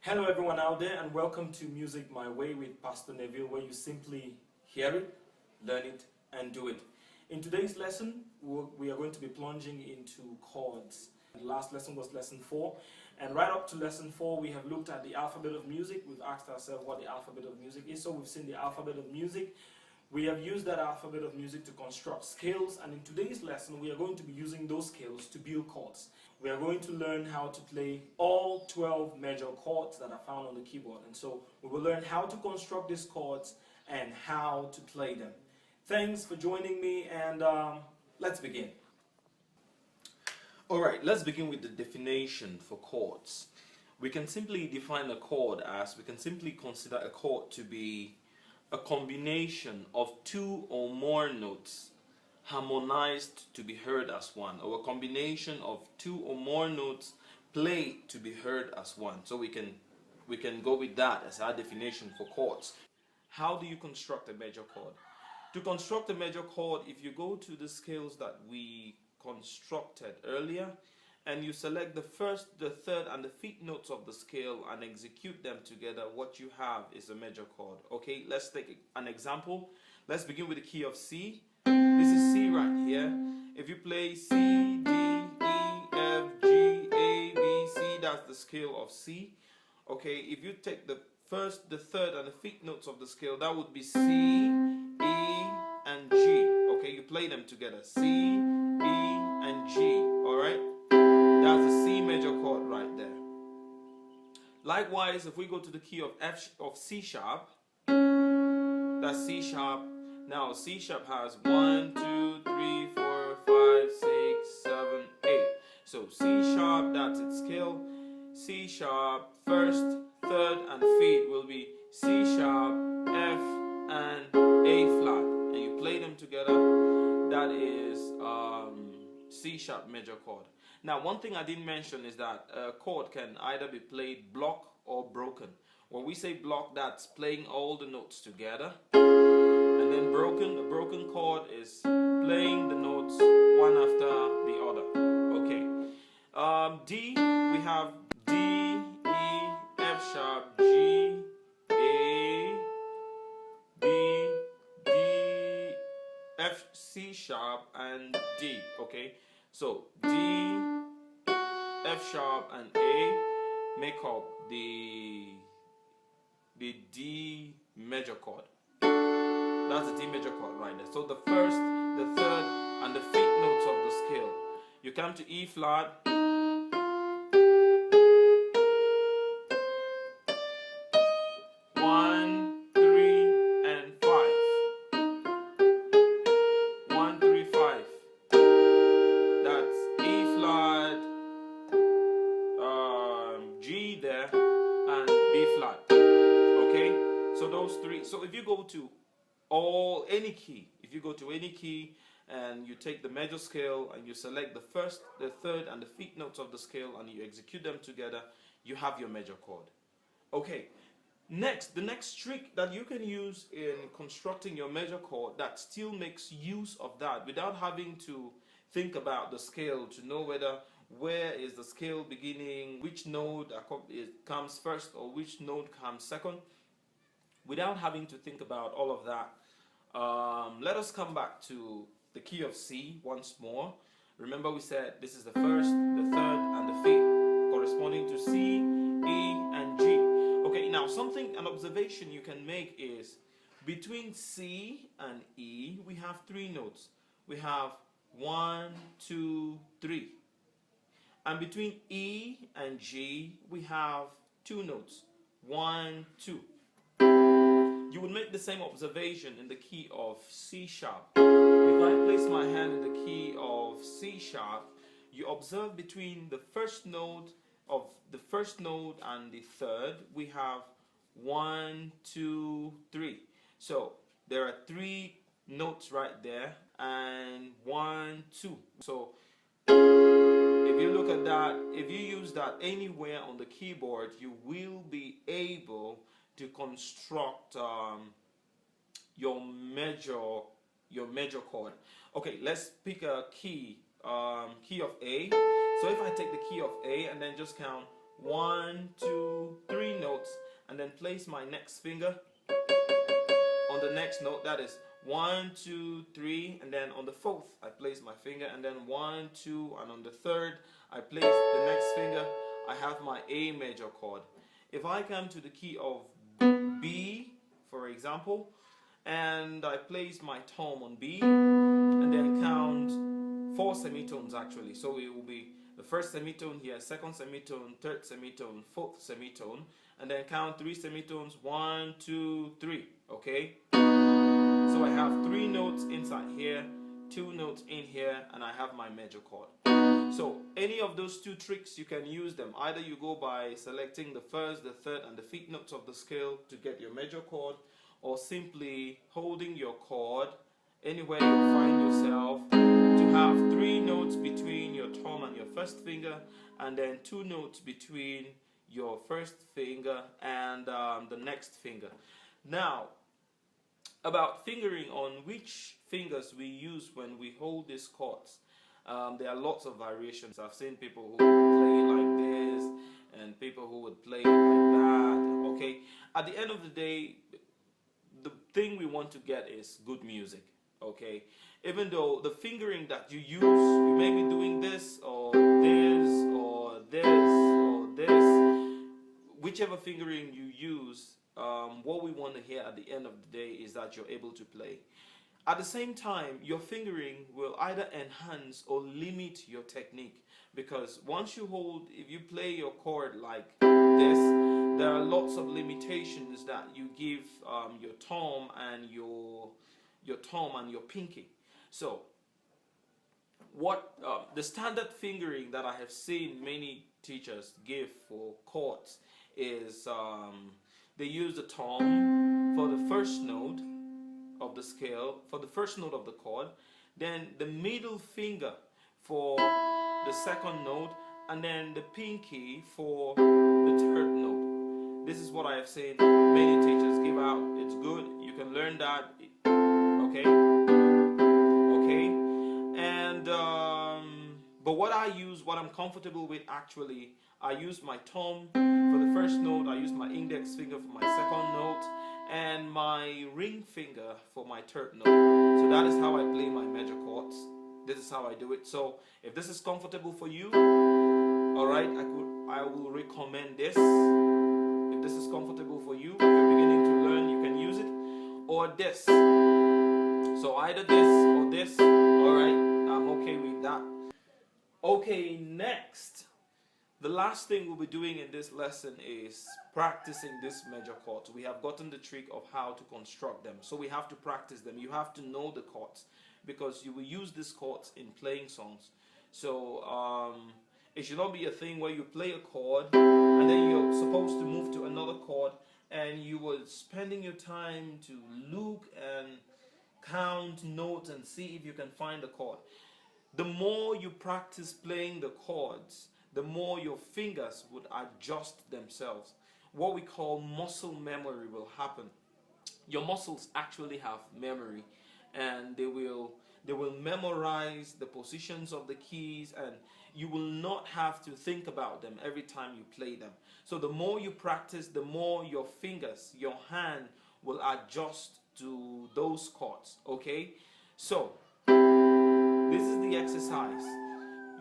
Hello everyone out there, and welcome to Music My Way with Pastor Neville, where you simply hear it, learn it, and do it. In today's lesson, we are going to be plunging into chords. The last lesson was lesson 4, and right up to lesson 4 we have looked at the alphabet of music. We've asked ourselves what the alphabet of music is, so we've seen the alphabet of music. We have used that alphabet of music to construct scales, and in today's lesson we are going to be using those scales to build chords. We are going to learn how to play all 12 major chords that are found on the keyboard, and so we will learn how to construct these chords and how to play them. Thanks for joining me, and let's begin. Alright, let's begin with the definition for chords. We can simply define a chord as, we can simply consider a chord to be a combination of two or more notes harmonized to be heard as one, or a combination of two or more notes played to be heard as one. So we can go with that as our definition for chords. How do you construct a major chord? To construct a major chord, if you go to the scales that we constructed earlier and you select the first, the third, and the fifth notes of the scale and execute them together, what you have is a major chord. Okay, let's take an example. Let's begin with the key of C. This is C right here. If you play C, D, E, F, G, A, B, C, that's the scale of C. Okay, if you take the first, the third, and the fifth notes of the scale, that would be C, E, and G. Okay, you play them together. C, E, and G. Alright? That's a C major chord right there. Likewise, if we go to the key of C sharp, that's C sharp. Now C sharp has 1, 2, 3, 4, 5, 6, 7, 8. So C sharp, that's its scale. C sharp, first, third, and fifth will be C sharp, F, and A flat. And you play them together. That is C sharp major chord. Now, one thing I didn't mention is that a chord can either be played block or broken. When we say block, that's playing all the notes together. And then broken, a broken chord is playing the notes one after the other. Okay. D, we have D, E, F sharp, G, A, B, D, F, C sharp, and D. Okay. So D, F sharp, and A make up the D major chord. That's the D major chord right there. So the first, the third, and the fifth notes of the scale. You come to E flat. 1, 3, and 5. 1, 3, 5. That's E flat, G there, and B flat. Okay, so those three. So if you go to any key, if you go to any key and you take the major scale and you select the first, the third, and the fifth notes of the scale and you execute them together, you have your major chord. Okay, next, the next trick that you can use in constructing your major chord that still makes use of that without having to think about the scale to know where is the scale beginning, which note comes first or which note comes second. Without having to think about all of that, let us come back to the key of C once more. Remember, we said this is the first, the third, and the fifth, corresponding to C, E, and G. Okay, now an observation you can make is between C and E, we have three notes. We have 1, 2, 3. And between E and G, we have two notes. 1, 2. You would make the same observation in the key of C sharp. If I place my hand in the key of C sharp, you observe between the first note and the third, we have 1, 2, 3. So there are three notes right there, and 1, 2. So if you look at that, if you use that anywhere on the keyboard, you will be able to construct your major chord. Okay, let's pick a key of A. So if I take the key of A and then just count 1, 2, 3 notes, and then place my next finger on the next note. That is 1, 2, 3, and then on the fourth I place my finger, and then 1, 2, and on the third I place the next finger. I have my A major chord. If I come to the key of B, for example, and I place my thumb on B, and then count 4 semitones actually. So it will be the first semitone here, second semitone, third semitone, fourth semitone, and then count 3 semitones, 1, 2, 3, okay? So I have 3 notes inside here, 2 notes in here, and I have my major chord. So any of those 2 tricks, you can use them. Either you go by selecting the first, the third, and the fifth notes of the scale to get your major chord, or simply holding your chord anywhere you find yourself to have 3 notes between your thumb and your first finger, and then 2 notes between your first finger and the next finger. Now, about fingering, on which fingers we use when we hold these chords. There are lots of variations. I've seen people who play like this and people who would play like that. Okay, at the end of the day, the thing we want to get is good music. Okay, even though the fingering that you use, you may be doing this or this or this or this, whichever fingering you use, what we want to hear at the end of the day is that you're able to play. At the same time, your fingering will either enhance or limit your technique, because once you hold, if you play your chord like this, there are lots of limitations that you give your thumb and your pinky. So what the standard fingering that I have seen many teachers give for chords is they use the thumb for the first note of the scale, for the first note of the chord, then the middle finger for the second note, and then the pinky for the third note. This is what I have seen many teachers give out. It's good, you can learn that, okay, and but what I use, what I'm comfortable with actually, I use my thumb for the first note, I use my index finger for my second note, and my ring finger for my third note. So that is how I play my major chords. This is how I do it. So if this is comfortable for you, alright, I will recommend this. If this is comfortable for you, if you're beginning to learn, you can use it. Or this. So either this or this. Alright, I'm okay with that. Okay, next. The last thing we'll be doing in this lesson is practicing these major chords. We have gotten the trick of how to construct them, so we have to practice them. You have to know the chords, because you will use these chords in playing songs. So it should not be a thing where you play a chord and then you're supposed to move to another chord and you were spending your time to look and count notes and see if you can find the chord. The more you practice playing the chords, the more your fingers would adjust themselves. What we call muscle memory will happen. Your muscles actually have memory, and they will memorize the positions of the keys, and you will not have to think about them every time you play them. So the more you practice, the more your fingers, your hand will adjust to those chords, okay? So this is the exercise.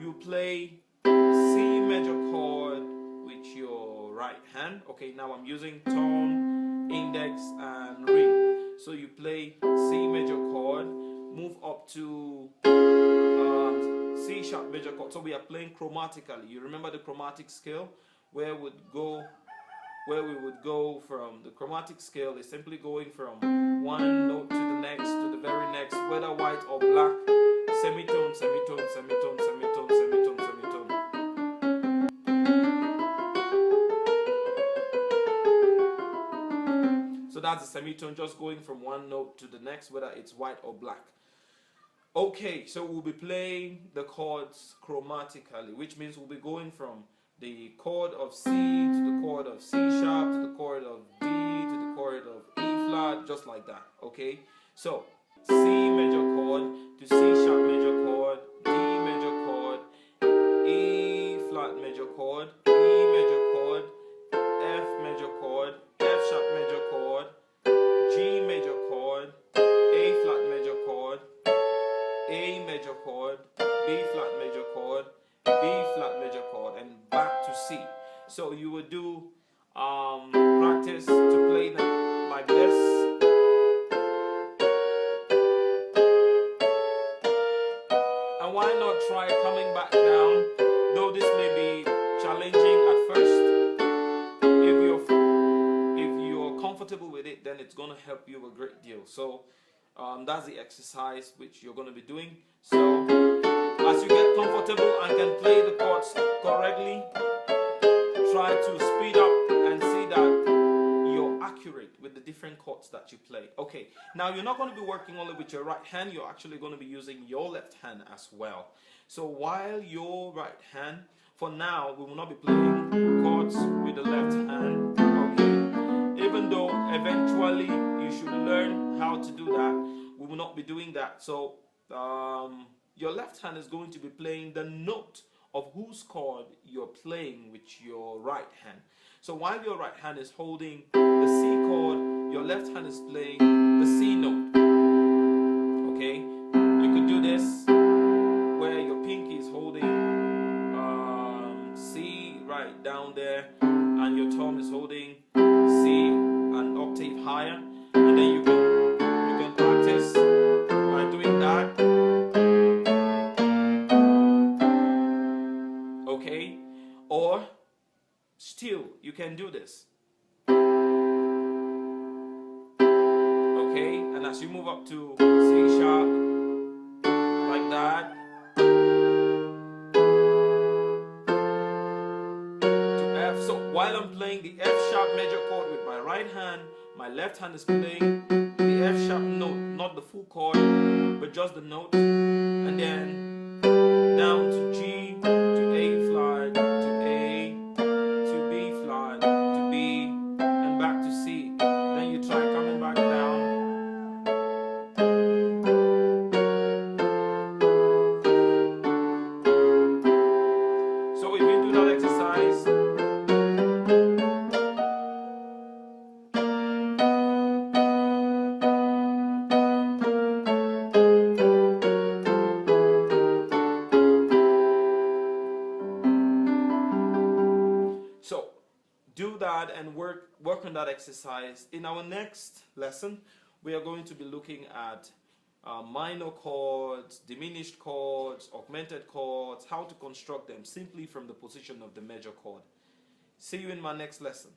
You play C major chord with your right hand. Okay, now I'm using thumb, index, and ring. So you play C major chord, move up to C sharp major chord. So we are playing chromatically. You remember the chromatic scale, where we would go from the chromatic scale is simply going from one note to the next, to the very next, whether white or black, semitone, semitone, semitone, semitone, semitone, semitone. So that's the semitone, just going from one note to the next, whether it's white or black. Okay, so we'll be playing the chords chromatically, which means we'll be going from the chord of C to the chord of C sharp to the chord of D to the chord of E flat, just like that. Okay, so C major chord to C sharp major chord, D major chord, E flat major chord, E major chord, So you would do practice to play them like this. And why not try coming back down, though this may be challenging at first. If you're comfortable with it, then it's going to help you a great deal. So that's the exercise which you're going to be doing. So as you get comfortable and can play the chords correctly, try to speed up and see that you're accurate with the different chords that you play. Okay, now you're not going to be working only with your right hand, you're actually going to be using your left hand as well. So while your right hand, for now, we will not be playing chords with the left hand, okay? Even though eventually you should learn how to do that, we will not be doing that. So your left hand is going to be playing the note of whose chord you're playing with your right hand. So while your right hand is holding the C chord, your left hand is playing the C note. Okay? You could do this where your pinky is holding C right down there, and your thumb is holding C an octave higher, and then you can practice by doing that. Okay? Or still you can do this. Okay? And as you move up to C sharp like that, to F. So while I'm playing the F sharp major chord with my right hand, my left hand is playing the F sharp note, not the full chord, but just the note, and then down to G, to A flat, to A, to B flat, to B, and back to C. Then you try coming back down. So if you do that exercise, so do that and work on that exercise. In our next lesson, we are going to be looking at minor chords, diminished chords, augmented chords, how to construct them simply from the position of the major chord. See you in my next lesson.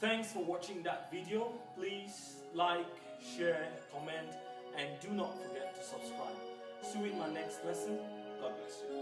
Thanks for watching that video. Please like, share, comment, and do not forget to subscribe. See you in my next lesson. God bless you.